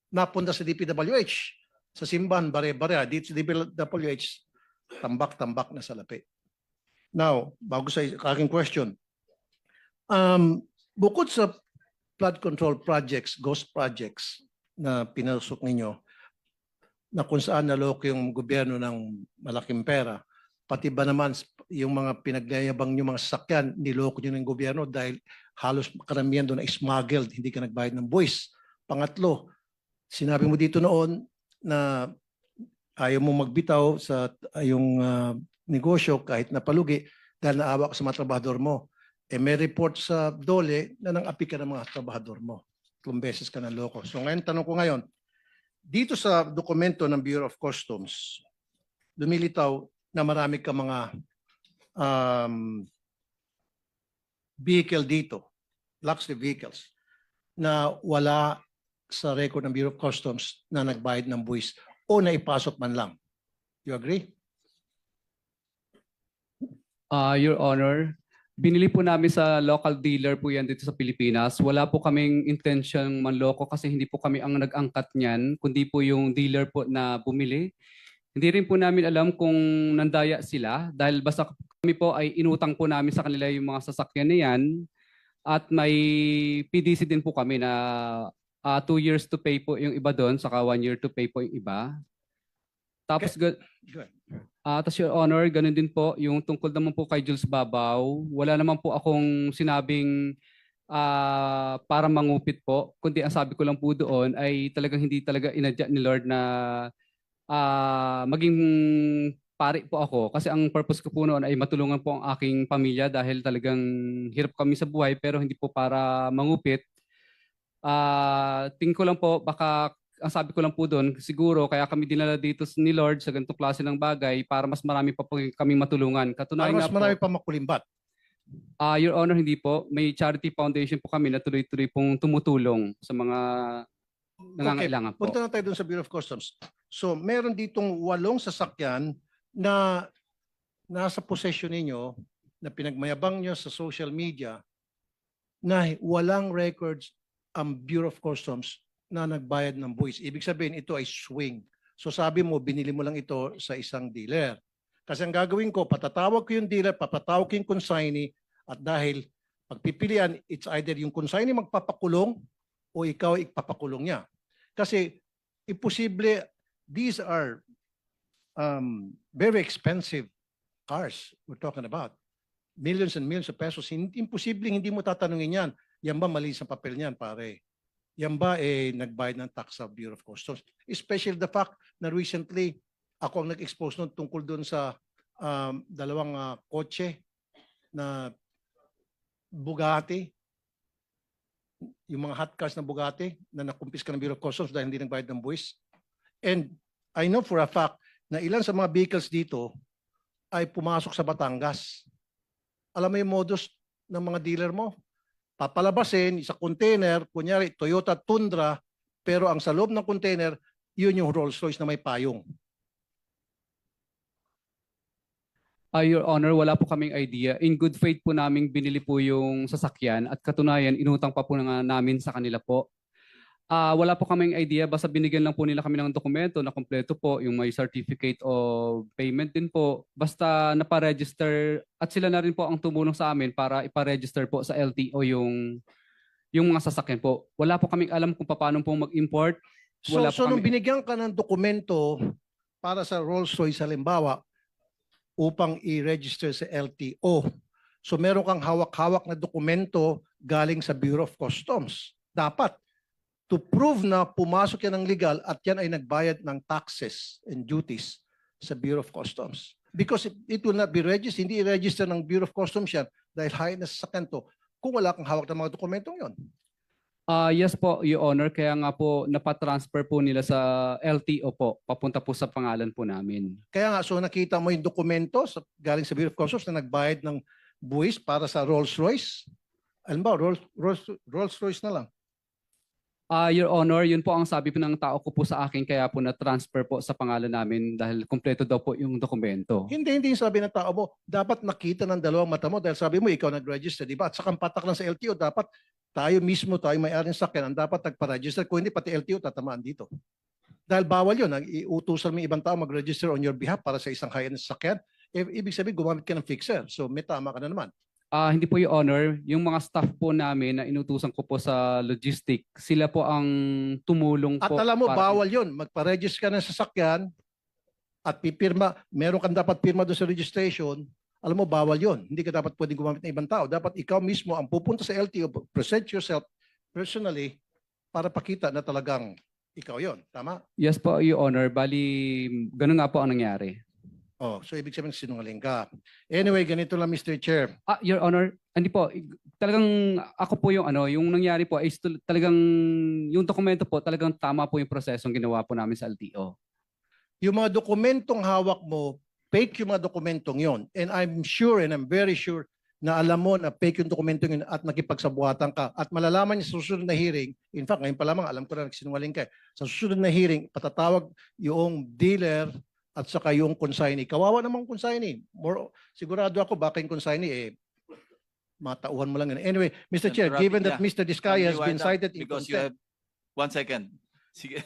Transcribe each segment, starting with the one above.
napunta sa DPWH. Sa simbahan, bare-bare. Dito sa DPWH, tambak-tambak na salapi. Now, bago sa aking question, bukod sa flood control projects, ghost projects na pinasok ninyo, na kung saan naloko yung gobyerno ng malaking pera, pati ba naman yung mga pinagyayabang nyo mga sasakyan, niloko nyo ng gobyerno dahil halos karamihan doon na smuggled, hindi ka nagbayad ng buwis. Pangatlo, sinabi mo dito noon na ayaw mo magbitaw sa yung negosyo kahit napalugi dahil naawa ka sa mga trabahador mo. May report sa DOLE na nang-api ka ng mga trabahador mo. 2 beses ka naloko. So ngayon, tanong ko ngayon, dito sa dokumento ng Bureau of Customs, lumilitaw na marami ka mga vehicle dito, luxury vehicles, na wala sa record ng Bureau of Customs na nagbayad ng buwis o naipasok man lang. You agree? Your Honor, binili po namin sa local dealer po yan dito sa Pilipinas. Wala po kaming intention manloko kasi hindi po kami ang nag-angkat niyan, kundi po yung dealer po na bumili. Hindi rin po namin alam kung nandaya sila dahil basta kami po ay inutang po namin sa kanila yung mga sasakyan na yan at may PDC din po kami na 2 years to pay po yung iba doon saka 1 year to pay po yung iba. Tapos tapos Your Honor, ganun din po yung tungkol naman po kay Jules Babaw. Wala naman po akong sinabing para mangupit po, kundi ang sabi ko lang po doon ay talagang hindi talaga inadya ni Lord na maging pari po ako kasi ang purpose ko po noon ay matulungan po ang aking pamilya dahil talagang hirap kami sa buhay pero hindi po para mangupit. Tingin ko lang po baka ang sabi ko lang po doon siguro kaya kami dinala dito ni Lord sa ganitong klase ng bagay para mas marami pa po kami matulungan. Katunayan Mas nga marami po, pa makulimbat. Your Honor, hindi po. May charity foundation po kami na tuloy-tuloy pong tumutulong sa mga nangangailangan po. Punta na tayo dun sa Bureau of Customs. So, meron ditong 8 sasakyan na nasa possession ninyo na pinagmayabang nyo sa social media na walang records ang Bureau of Customs na nagbayad ng buwis. Ibig sabihin, ito ay swing. So sabi mo, binili mo lang ito sa isang dealer. Kasi ang gagawin ko, patatawag ko yung dealer, papatawag ko yung consignee, at dahil pagpipilian, it's either yung consignee magpapakulong o ikaw ipapakulong niya. Kasi imposible, these are very expensive cars we're talking about. Millions and millions of pesos. Imposible, hindi mo tatanungin yan. Yan ba mali sa papel niyan, pare? Yan ba nagbayad ng tax sa Bureau of Customs? Especially the fact na recently, ako ang nag-expose nun tungkol doon sa 2 kotse na Bugatti, yung mga hot cars na Bugatti na nakumpiska ng Bureau of Customs dahil hindi nagbayad ng buwis. And I know for a fact na ilan sa mga vehicles dito ay pumasok sa Batangas. Alam mo yung modus ng mga dealer mo? Papalabasin sa container, kunyari Toyota Tundra, pero ang sa loob ng container, yun yung Rolls Royce na may payong. Your Honor, wala po kaming idea. In good faith po namin binili po yung sasakyan at katunayan, inutang pa po namin sa kanila po. Wala po kaming idea, basta binigyan lang po nila kami ng dokumento na kompleto po, yung may certificate of payment din po. Basta naparegister at sila na rin po ang tumulong sa amin para iparegister po sa LTO yung mga sasakyan po. Wala po kaming alam kung paano po mag-import. So nung binigyan ka ng dokumento para sa Rolls Royce halimbawa upang i-register sa LTO, so meron kang hawak-hawak na dokumento galing sa Bureau of Customs. Dapat to prove na pumasok yan ng legal at yan ay nagbayad ng taxes and duties sa Bureau of Customs. Because it will not be registered, hindi i-register ng Bureau of Customs yan dahil high na sasakyan to kung wala kang hawak ng mga dokumentong yon. Yes po, Your Honor. Kaya nga po napatransfer po nila sa LTO po. Papunta po sa pangalan po namin. Kaya nga, so nakita mo yung dokumento galing sa Bureau of Customs na nagbayad ng buwis para sa Rolls Royce. Alam ba, Rolls Royce na lang. Your Honor, yun po ang sabi po ng tao ko po sa akin kaya po na-transfer po sa pangalan namin dahil kumpleto daw po yung dokumento. Hindi yung sabi ng tao mo. Dapat nakita ng dalawang mata mo dahil sabi mo ikaw nag-register, di ba? At saka patak lang sa LTO, dapat tayo mismo, tayo may-ari ng sakyan, ang dapat nagpa-register. Kung hindi, pati LTO tatamaan dito. Dahil bawal yun. Iutusan mo yung ibang tao mag-register on your behalf para sa isang high-end sakyan. Ibig sabihin, gumamit ka ng fixer. So may tama ka na naman. Hindi po, Your Honor. Yung mga staff po namin na inutusan ko po sa logistic, sila po ang tumulong At po. alam mo, para- bawal yun. Magpa-register ka ng sasakyan at pipirma, meron kang dapat pirma doon sa registration. Alam mo, bawal yun. Hindi ka dapat pwedeng gumamit ng ibang tao. Dapat ikaw mismo ang pupunta sa LTO, present yourself personally para pakita na talagang ikaw yon. Tama? Yes po, Your Honor. Bali, ganun nga po ang nangyari. Oh, so ibig sabihin sinungaling ka. Anyway, ganito lang Mr. Chair. Your Honor, hindi po. Talagang ako po yung yung nangyari po is talagang yung dokumento po, talagang tama po yung prosesong ginawa po namin sa LTO. Yung mga dokumentong hawak mo, fake yung mga dokumentong yon. And I'm sure and I'm very sure na alam mo na fake yung dokumentong yun at nakipagsabuhatan ka. At malalaman niya sa susunod na hearing, in fact, ngayon pa lamang, alam ko na nagsinungaling ka. Sa susunod na hearing, patatawag yung dealer at saka yung consignee. Kawawa namang consignee. Sigurado ako baka yung consignee matauhan mo lang yun. Anyway, Mr. Chair, given that Mr. Diskaya has been cited in because you contempt. have 1 second. Sige.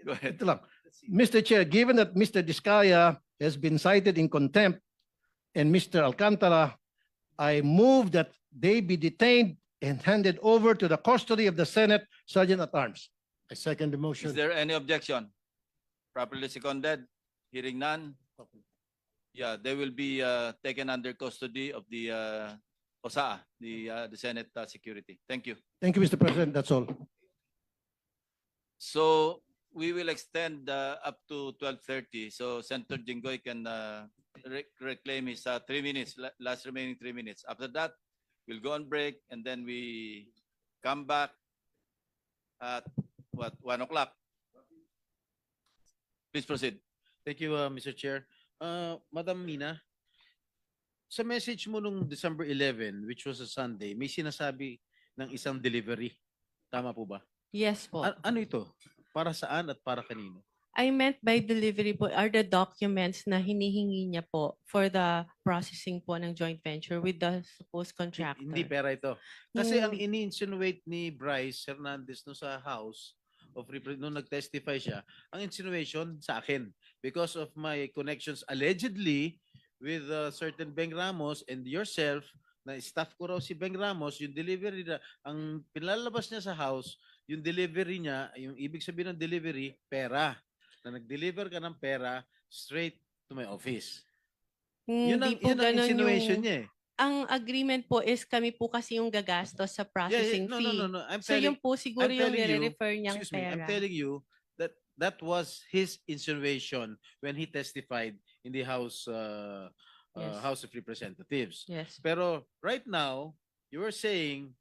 Go ahead. Ito lang. Mr. Chair, given that Mr. Diskaya has been cited in contempt and Mr. Alcantara, I move that they be detained and handed over to the custody of the Senate Sergeant at Arms. I second the Is motion. there any objection? Properly seconded? Hearing none? Yeah, they will be taken under custody of the OSAA, the Senate Security. Thank you. Thank you, Mr. President. That's all. So we will extend up to 12:30. So Senator Jinggoy can reclaim his 3 minutes, last remaining 3 minutes. After that, we'll go on break and then we come back at 1 o'clock. Please proceed. Thank you, Mr. Chair. Madam Mina, sa message mo nung December 11, which was a Sunday, may sinasabi ng isang delivery. Tama po ba? Yes po. Ano ito? Para saan at para kanino? I meant by delivery po are the documents na hinihingi niya po for the processing po ng joint venture with the supposed contractor. Hindi pera ito. Kasi ang Hindi. ini-insinuate ni Bryce Hernandez no sa House of nung nag-testify siya, ang insinuation sa akin because of my connections allegedly with certain Beng Ramos and yourself na staff ko raw si Beng Ramos, yung delivery na, ang pinalabas niya sa house, yung delivery niya, yung ibig sabihin ng delivery, pera. Na nag-deliver ka ng pera straight to my office. Yun Hindi ang, po yun ang ganun insinuation yung, niya eh. ang agreement po is kami po kasi yung gagastos sa processing No, fee. no, no, no. I'm So telling, yung po siguro I'm yung telling you, nire-refer niyang excuse me, I'm pera. telling you that that was his insinuation when he testified in the House Yes. House of Representatives. Yes. Pero right now, you are saying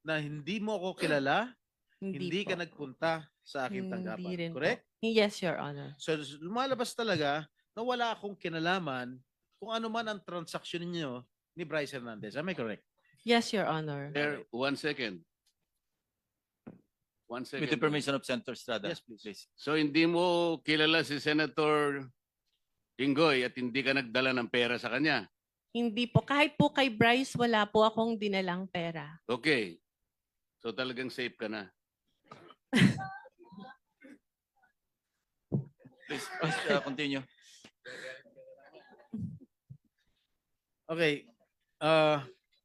na hindi mo ako kilala, hindi po. ka nagpunta sa aking Hindi tanggapan. rin po. Correct? Yes, Your Honor. So lumalabas talaga na wala akong kinalaman kung ano man ang transaction niyo ni Bryce Hernandez. Am I correct? Yes, Your Honor. There, 1 second. 1 second. With the permission of Senator Estrada. Yes, please. So hindi mo kilala si Senator Jinggoy at hindi ka nagdala ng pera sa kanya. Hindi po. Kahit po kay Bryce, wala po akong dinalang pera. Okay. So talagang safe ka na. Please continue. Okay.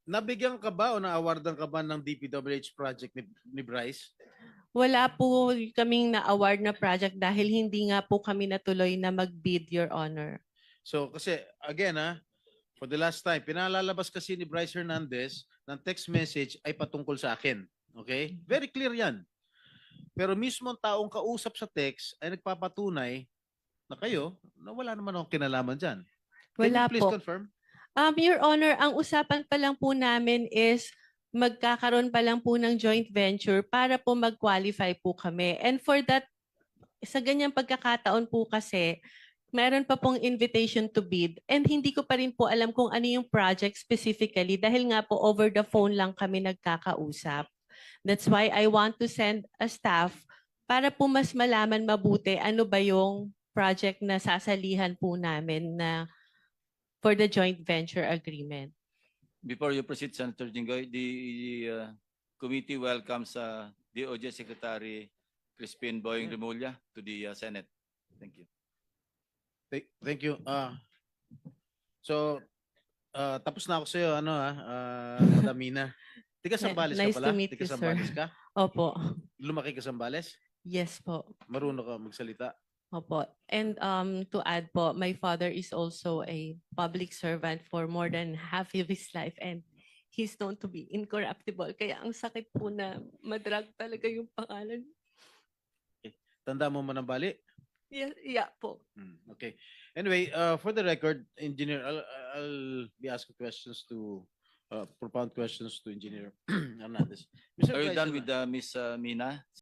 Nabigyan ka ba o na-awardan ka ba ng DPWH project ni Bryce? Wala po kaming na-award na project dahil hindi nga po kami natuloy na mag-bid, Your Honor. So kasi again for the last time, pinalalabas kasi ni Bryce Hernandez ng text message ay patungkol sa akin. Okay? Very clear yan. Pero mismo ang taong kausap sa text ay nagpapatunay na kayo na wala naman akong kinalaman dyan. Can Wala you please po. confirm? Your Honor, ang usapan pa lang po namin is magkakaroon pa lang po ng joint venture para po mag-qualify po kami. And for that, sa ganyang pagkakataon po kasi, meron pa pong invitation to bid and hindi ko pa rin po alam kung ano yung project specifically dahil nga po over the phone lang kami nagkakausap. That's why I want to send a staff para po mas malaman mabuti ano ba yung project na sasalihan po namin na for the joint venture agreement. Before you proceed, Senator Jinggoy, committee welcomes DOJ Secretary Crispin Boying Remulla to the Senate. Thank you. Thank you. So, tapos na ako sa'yo, Madam Mina. Tiga Sambales Nice ka to pala? meet Tiga you, sir. Sambales ka? Opo. Lumaki ka Sambales? Yes po. Marunong ka magsalita? Opo. And to add po, my father is also a public servant for more than half of his life and he's known to be incorruptible. Kaya ang sakit po na madrag talaga yung pangalan. Tanda mo Manambali? Yeah po. Okay. Anyway, for the record, Engineer, I'll be asking questions to propound questions to Engineer Hernandez. Mr. Are you done Vice with Miss Mina?